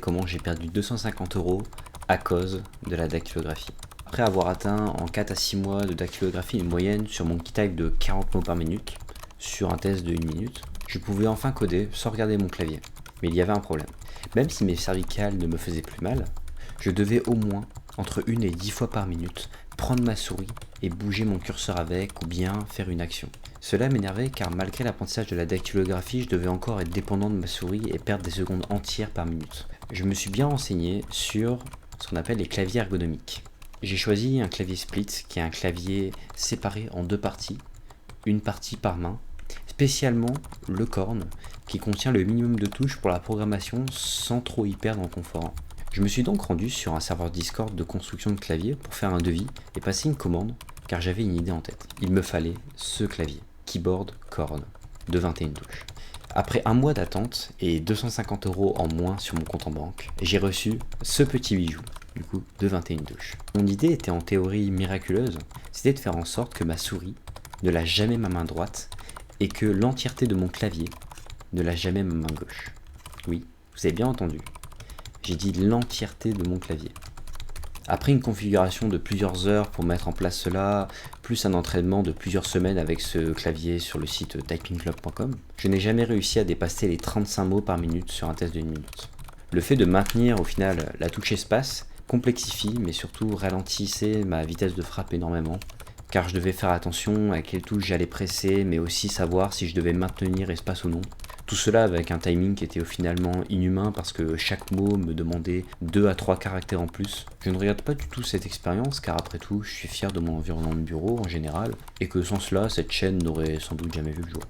Comment j'ai perdu 250 € à cause de la dactylographie. Après avoir atteint en 4 à 6 mois de dactylographie une moyenne sur mon keytype de 40 mots par minute, sur un test de 1 minute, je pouvais enfin coder sans regarder mon clavier. Mais il y avait un problème. Même si mes cervicales ne me faisaient plus mal, je devais au moins, entre 1 et 10 fois par minute, prendre ma souris et bouger mon curseur avec ou bien faire une action. Cela m'énervait car malgré l'apprentissage de la dactylographie, je devais encore être dépendant de ma souris et perdre des secondes entières par minute. Je me suis bien renseigné sur ce qu'on appelle les claviers ergonomiques. J'ai choisi un clavier split qui est un clavier séparé en 2 parties, une partie par main, spécialement le corne qui contient le minimum de touches pour la programmation sans trop y perdre en confort. Je me suis donc rendu sur un serveur Discord de construction de clavier pour faire un devis et passer une commande car j'avais une idée en tête. Il me fallait ce clavier, keyboard corne, de 21 touches. Après un mois d'attente et 250 € en moins sur mon compte en banque, j'ai reçu ce petit bijou, du coup, de 21 touches. Mon idée était en théorie miraculeuse, c'était de faire en sorte que ma souris ne lâche jamais ma main droite et que l'entièreté de mon clavier ne lâche jamais ma main gauche. Oui, vous avez bien entendu. J'ai dit l'entièreté de mon clavier. Après une configuration de plusieurs heures pour mettre en place cela, plus un entraînement de plusieurs semaines avec ce clavier sur le site typingclub.com, je n'ai jamais réussi à dépasser les 35 mots par minute sur un test de 1 minute. Le fait de maintenir au final la touche espace complexifie mais surtout ralentissait ma vitesse de frappe énormément, car je devais faire attention à quelle touche j'allais presser mais aussi savoir si je devais maintenir espace ou non. Tout cela avec un timing qui était finalement inhumain parce que chaque mot me demandait 2 à 3 caractères en plus. Je ne regrette pas du tout cette expérience car après tout je suis fier de mon environnement de bureau en général et que sans cela cette chaîne n'aurait sans doute jamais vu le jour.